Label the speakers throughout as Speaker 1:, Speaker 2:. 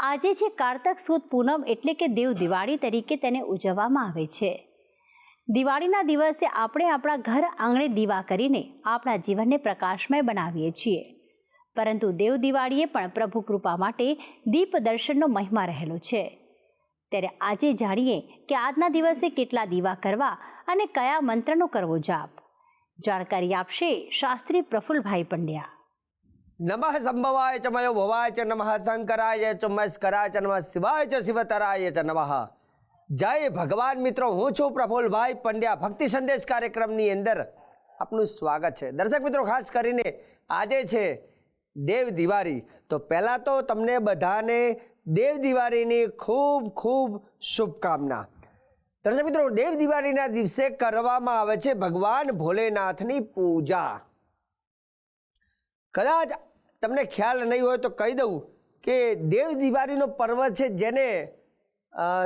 Speaker 1: આજે છે કારતક સુદ પૂનમ એટલે કે દેવ દિવાળી તરીકે તેને ઉજવવામાં આવે છે। દિવાળીના દિવસે આપણે આપણા ઘર આંગણે દીવા કરીને આપણા જીવનને પ્રકાશમય બનાવીએ છીએ, પરંતુ દેવ દિવાળીએ પણ પ્રભુ કૃપા માટે દીપ દર્શનનો મહિમા રહેલો છે। ત્યારે આજે જાણીએ કે આજના દિવસે કેટલા દીવા કરવા અને કયા મંત્રનો કરવો જાપ। જાણકારી આપશે શાસ્ત્રી પ્રફુલ્લભાઈ પંડ્યા।
Speaker 2: नमः संभवाय च मयो भवाय च नमः शंकराय च मस्कराय च नमः शिवाय च शिवतराय च नमः। जय भगवान मित्रों, हूँ छूँ प्रफुल्लभाई पंड्या। भक्ति संदेश कार्यक्रमनी अंदर आपनु स्वागत है। दर्शक मित्रों, खास करीने आजे छे देव दिवाળી। तो पहला तो तमने बधाने देव दिवाळीनी खूब खूब शुभकामना। दर्शक मित्रों, देव दिवाळीना दिवसे करवामां आवे छे भगवान भोलेनाथनी पूजा। कदाच तमने ख्याल नहीं हो तो कही दूँ कि देव दिवाळीनो पर्व है जेने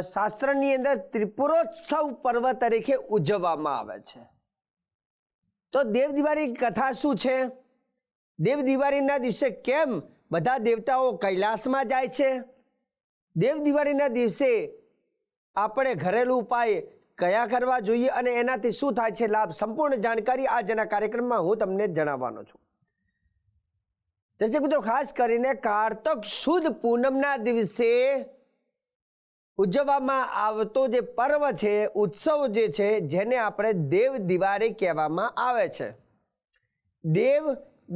Speaker 2: शास्त्रनी अंदर त्रिपुरोत्सव पर्व तरीके उजववामां आवे छे। तो देव दिवाળી कथा शुं छे? देव दिवाळीना दिवसे केम बधा देवताओ कैलासमां जाय छे? देव दिवाळीना दिवसे आपणे घरेलू उपाय कया करवा जोईए अने एनाथी शुं थाय छे लाभ, संपूर्ण जानकारी आजना कार्यक्रममां हूँ तमने जणाववानो छुं। दर्शक मित्रों, खास करीने कार्तक सुद पूनमना दिवसे उजववामां आवतो जे पर्व छे, उत्सव जे छे, जेने आपणे देव दिवाળી कहेवामां आवे छे। देव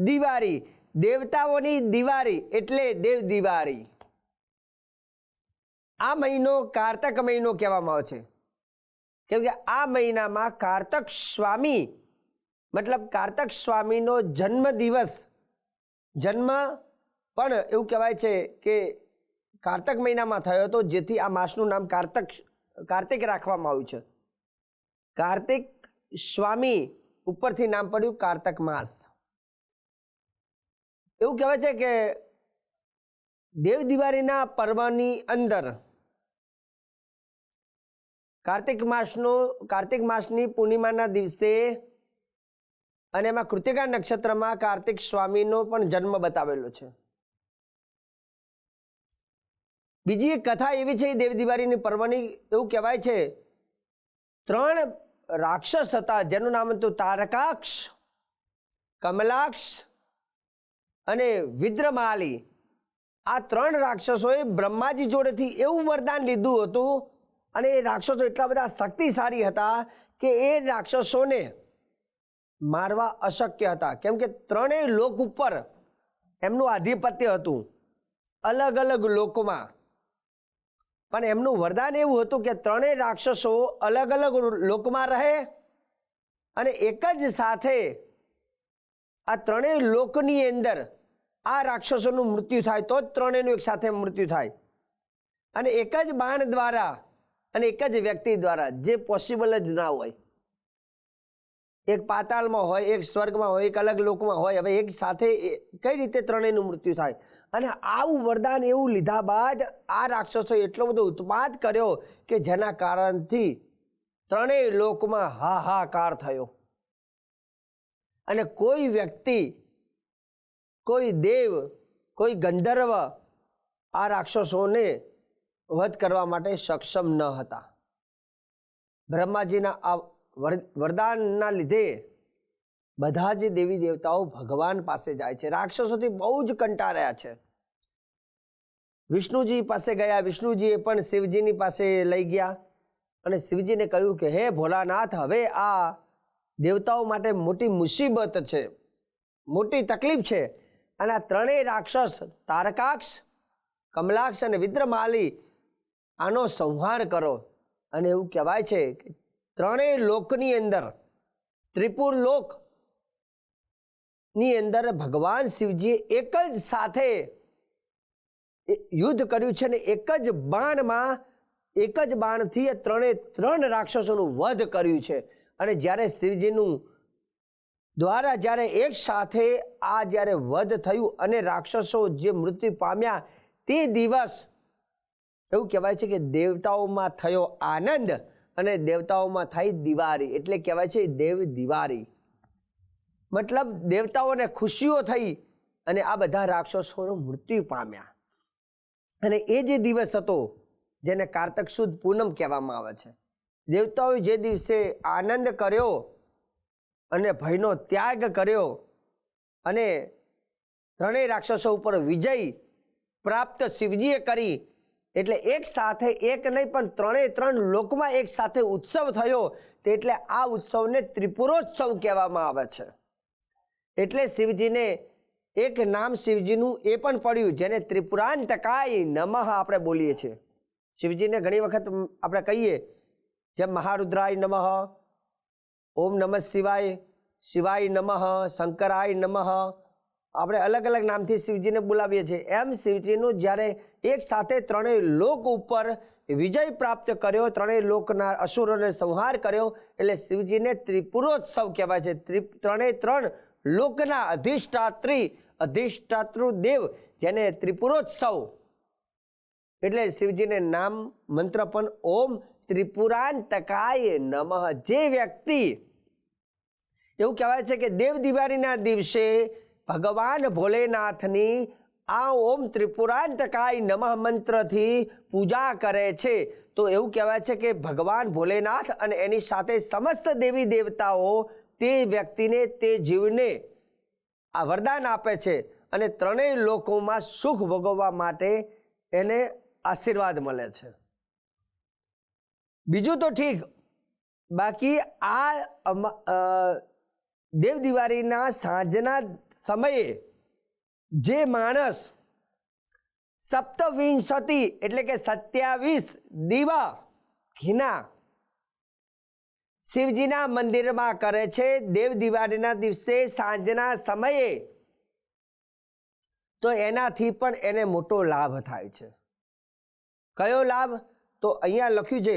Speaker 2: दिवाળી, देवताओनी दिवाળી एटले देव दिवाળી। आ महीनो कार्तक महीनो कहेवामां आवे छे, केम के आ महीनामां कार्तक स्वामी मतलब कार्तक स्वामीनो जन्म दिवस, जन्म पण एवं कहेवाय छे के कार्तक महीनामां थयो तो, जेथी आ मासनुं नाम कार्तिक राखवामां आव्युं छे। कार्तिक स्वामी उपरथी नाम पड्युं कार्तक मास। एवं कहेवाय छे के देव दिवाळीना पर्वनी अंदर कार्तिक मासनी पूर्णिमाना दिवसे અને એમાં કૃતિકા નક્ષત્રમાં કાર્તિક સ્વામીનો પણ જન્મ બતાવેલો છે। બીજી એક કથા એવી છે દેવ દિવાળીની પર્વની, એવું કહેવાય છે 3 રાક્ષસ હતા જેનું નામ હતું તારકાક્ષ, કમલાક્ષ અને વિદ્રમાલી। આ 3 રાક્ષસોએ બ્રહ્માજી જોડેથી એવું વરદાન લીધું હતું અને એ રાક્ષસો એટલા બધા શક્તિશાળી હતા કે એ રાક્ષસોને मारवा अशक्य था, केम के त्रणेय लोक उपर एमनु आधिपत्य हतुं, अलग अलग लोक में। पण एमनु वरदान एवुं हतुं के त्रणेय राक्षसो अलग अलग लोक में रहे अने एक ज साथे आ त्रणेय लोकनी अंदर आ राक्षसोनुं मृत्यु थाय तो ज त्रणेयनुं एक साथे मृत्यु थाय। अने एक ज बाण द्वारा अने एक ज व्यक्ति द्वारा, जे पॉसिबल ज ना होय। एक पाताल में होय, एक स्वर्ग में होय, एक अलग लोक में होय। हवे एक साथे कई रीते त्रणेयनुं मृत्यु थाय। अने आवुं वरदान एवुं लीधा बाद आ राक्षसोए एटलो बधो उत्पात कर्यो के जेना कारणथी त्रणेय लोक में हाहाकार थयो अने कोई व्यक्ति, कोई देव, कोई गंधर्व आ राक्षसोने वध करवा माटे सक्षम न हता। ब्रह्माजीना आ वरदानना लीधे बधा ज देवी देवताओं भगवान पासे जाय छे। राक्षसोथी बहु ज कंटाळ्या छे। विष्णुजी पासे गया, विष्णुजीए पण शिवजीनी पासे लई गया अने शिवजीने कह्युं के हे भोलानाथ, हवे आ देवताओं माटे मोटी मुसीबत छे, मोटी तकलीफ छे अने आ त्रणेय राक्षस तारकाक्ष, कमलाक्ष अने विद्रमाली आनो संहार करो। अने एवुं कहेवाय छे के त्रणेय लोकनी अंदर, त्रिपुर लोक नी अंदर भगवान शिवजी एक ज साथे युद्ध कर्युं छे ने एक ज बाणथी त्रणेय 3 राक्षसोनुं वध कर्युं छे। अने ज्यारे शिवजीनुं द्वारा ज्यारे एक साथे आ ज्यारे वध थयुं अने राक्षसो जे मृत्यु पाम्या ते दिवस एवुं कहेवाय छे के देवताओमां थयो आनंद अने देवताओमां थाई दिवाળી, एटले कहेवाय छे देव दिवाળી। मतलब देवताओने खुशीओ थई अने आ बधा राक्षसोनो मृत्यु पाम्या। અને એ જે દિવસ હતો જેને કારતક સુદ પૂનમ કહેવામાં આવે છે, દેવતાઓએ જે દિવસે આનંદ કર્યો અને ભયનો ત્યાગ કર્યો અને ત્રણેય રાક્ષસો ઉપર વિજય પ્રાપ્ત શિવજીએ કરી, એટલે એક સાથે એક નહીં પણ ત્રણ લોકમાં એક સાથે ઉત્સવ થયો, તે એટલે આ ઉત્સવને ત્રિપુરોત્સવ કહેવામાં આવે છે. એટલે શિવજીને એક નામ શિવજીનું એ પણ પડ્યું જેને ત્રિપુરાંતકાય નમઃ આપણે બોલીએ છીએ. શિવજીને ઘણી વખત આપણે કહીએ જેમ મહારુદ્રાય નમઃ, ઓમ નમઃ શિવાય, શિવાય નમઃ, શંકરાય નમઃ, આપણે અલગ અલગ નામથી શિવજીને બોલાવીએ છીએ. એમ શિવજીનું જ્યારે એક સાથે ત્રણેય લોક ઉપર વિજય પ્રાપ્ત કર્યો, ત્રણેય લોકના અસુરોને સંહાર કર્યો, એટલે શિવજીને ત્રિપુરોત્સવ કહેવાય છે. ત્રણ લોકના અધિષ્ઠાતૃ દેવ જેને ત્રિપુરોત્સવ, એટલે શિવજીને નામ મંત્ર પણ ઓમ ત્રિપુરાંતકાય નમઃ. જે વ્યક્તિ, એવું કહેવાય છે કે દેવ દિવાળીના દિવસે ભગવાન ભોલેનાથની આ ઓમ ત્રિપુરાંતકાય નમઃ મંત્રથી પૂજા કરે છે, તો એવું કહેવાય છે કે ભગવાન ભોલેનાથ અને એની સાથે સમસ્ત દેવી દેવતાઓ તે વ્યક્તિને, તે જીવને આ વરદાન આપે છે અને ત્રણેય લોકોમાં સુખ ભોગવવા માટે એને આશીર્વાદ મળે છે. બીજું તો ઠીક, બાકી આ દેવ દિવાળીના સાંજના સમયે જે માણસ સપ્તવિંશતિ એટલે કે 27 દીવા ઘીના શિવજીના મંદિરમાં કરે છે દેવ દિવાળીના દિવસે સાંજના સમયે, તો એનાથી પણ એને મોટો લાભ થાય છે. કયો લાભ? તો અહીંયા લખ્યું છે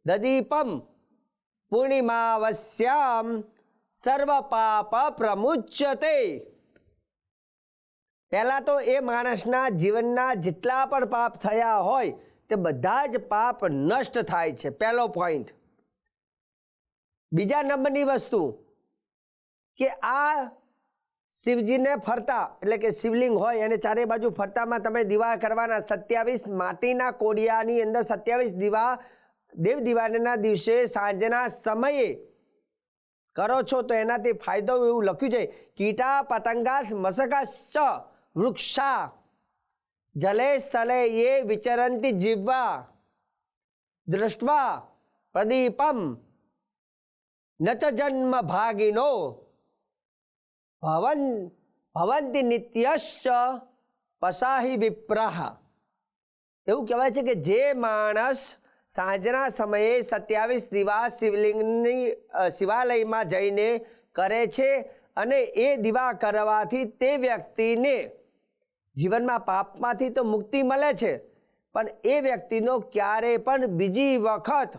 Speaker 2: દદીપમ પૂર્ણિમાવસ્યામ સર્વ પાપ પ્રમુચ્યતે. પહેલા તો એ માણસના જીવનના જેટલા પણ પાપ થયા હોય તે બધા જ પાપ નષ્ટ થાય છે, પહેલો પોઈન્ટ. બીજા નંબરની વસ્તુ કે આ શિવજીને ફરતા, એટલે કે શિવલિંગ હોય અને ચારે બાજુ ફરતામાં તમે દીવા કરવાના, 27 માટીના કોડિયાની અંદર 27 દીવા દેવ દિવાળીના દિવસે સાંજના સમયે કરો છો તો એનાથી ફાયદો એવું લખ્યું છે કીટા પતંગાસ મસકાશ્ચ વૃક્ષા જલે સ્થલે એ વિચરંતી જીવવા દૃષ્ટવા પ્રદીપમ નચ જન્મ ભાગિનો ભવંતિ નિત્યશ્ચ પસાહી વિપ્રાહ. એવું કહેવાય છે કે જે માણસ સાંજના સમયે 27 દીવા શિવલિંગની શિવાલયમાં જઈને કરે છે અને એ દીવા કરવાથી તે વ્યક્તિને જીવનમાં પાપમાંથી તો મુક્તિ મળે છે, પણ એ વ્યક્તિનો ક્યારે પણ બીજી વખત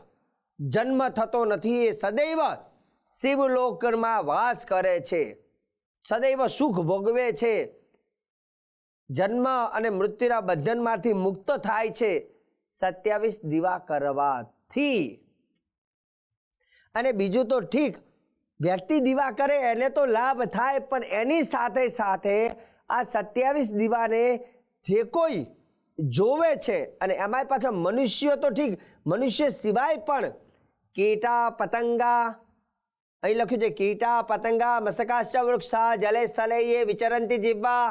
Speaker 2: જન્મ થતો નથી. એ સદૈવ શિવલોકમાં વાસ કરે છે, સદૈવ સુખ ભોગવે છે, જન્મ અને મૃત્યુના બંધનમાંથી મુક્ત થાય છે 27 દીવા કરવાથી. અને બીજું તો ઠીક, વ્યક્તિ દીવા કરે એને તો લાભ થાય, પણ એની સાથે સાથે આ 27 દીવાને જે કોઈ જોવે છે, અને એમાં પાછા મનુષ્યો તો ઠીક, મનુષ્ય સિવાય પણ કીટા પતંગા, અહીં લખ્યું છે કીટા પતંગા મસકાશ્ચ વૃક્ષા જલે સ્થલે એ વિચરંતી જીવવા.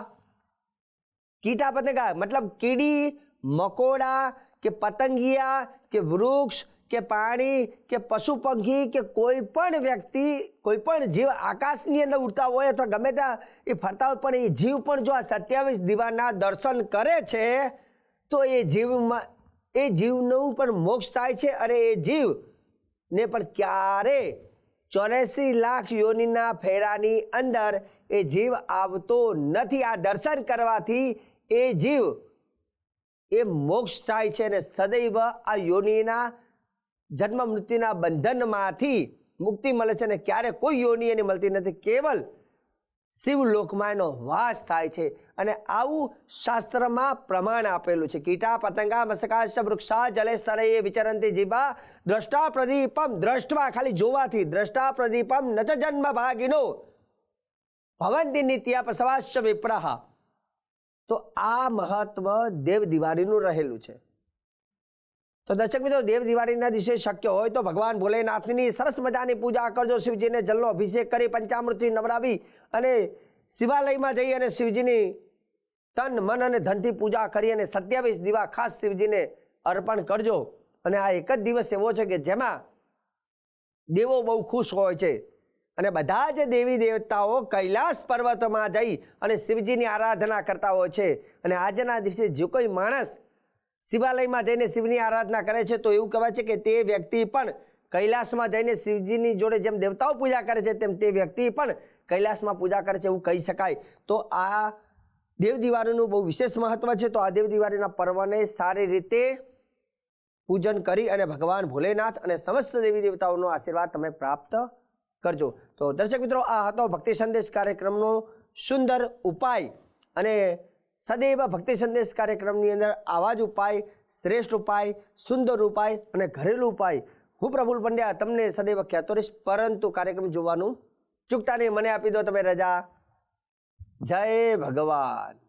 Speaker 2: કીટા પતંગા મતલબ કીડી મકોડા કે પતંગિયા કે વૃક્ષ કે પાણી કે પશુ પંખી કે કોઈ પણ વ્યક્તિ, કોઈ પણ જીવ આકાશની અંદર ઉડતા હોય અથવા ગમે ત્યાં એ ફરતા હોય, પણ એ જીવ પણ જો આ 27 દીવાના દર્શન કરે છે તો એ જીવનું પણ મોક્ષ થાય છે. અને એ જીવને પણ ક્યારે 84 લાખ યોનિના ફેરાની અંદર એ જીવ આવતો નથી. આ દર્શન કરવાથી એ જીવ એ મોક્ષ થાય છે અને સદૈવ આ યોનિના જન્મ મૃત્યુના બંધનમાંથી મુક્તિ મળે છે અને ક્યારે કોઈ યોનિ એની મળતી નથી, કેવલ શિવલોકમાં એનો વાસ થાય છે. અને આવું શાસ્ત્રમાં પ્રમાણ આપેલું છે. કીટા પતંગા મસકાશ્ચ વૃક્ષા જલે સ્થલે એ વિચરંતી જીવા દ્રષ્ટા પ્રદીપમ, દ્રષ્ટવા ખાલી જોવાથી, દ્રષ્ટા પ્રદીપમ નચ જન્મ ભાગિનો ભવંતિ નિત્ય પસવાશ્ચ વિપ્રાહ. તો આ મહત્વ દેવ દિવાળીનું રહેલું છે. તો દર્શક મિત્રો, દેવ દિવાળીના દિવસે શક્ય હોય તો ભગવાન ભોલેનાથની સરસ મજાની પૂજા કરજો. શિવજીને જલનો અભિષેક કરી પંચામૃતથી નવડાવી અને શિવાલયમાં જઈ અને શિવજીની તન મન અને ધનથી પૂજા કરી અને 27 દીવા ખાસ શિવજીને અર્પણ કરજો. અને આ એક જ દિવસ એવો છે કે જેમાં દેવો બહુ ખુશ હોય છે અને બધા જ દેવી દેવતાઓ કૈલાસ પર્વતમાં જઈ અને શિવજીની આરાધના કરતા હોય છે. અને આજના દિવસે જો કોઈ માણસ શિવાલયમાં જઈને શિવની આરાધના કરે છે તો એવું કહેવાય છે કે તે વ્યક્તિ પણ કૈલાસમાં જઈને શિવજીની જોડે જેમ દેવતાઓ પૂજા કરે છે તેમ તે વ્યક્તિ પણ કૈલાસમાં પૂજા કરે છે એવું કહી શકાય. તો આ દેવ દિવાળીનું બહુ વિશેષ મહત્વ છે. તો આ દેવ દિવાળીના પર્વને સારી રીતે પૂજન કરી અને ભગવાન ભોલેનાથ અને સમસ્ત દેવી દેવતાઓનો આશીર્વાદ તમે પ્રાપ્ત કરજો. તો દર્શક મિત્રો, આ હતો ભક્તિ સંદેશ કાર્યક્રમનો સુંદર ઉપાય. અને સદૈવ ભક્તિ સંદેશ કાર્યક્રમની અંદર આવા જ ઉપાય, શ્રેષ્ઠ ઉપાય, સુંદર ઉપાય અને ઘરેલું ઉપાય હું પ્રફુલ્લ પંડ્યા તમને સદૈવ કહેતો રહીશ. પરંતુ કાર્યક્રમ જોવાનું ચૂકતા નહીં. મને આપી દો તમે રજા. જય ભગવાન.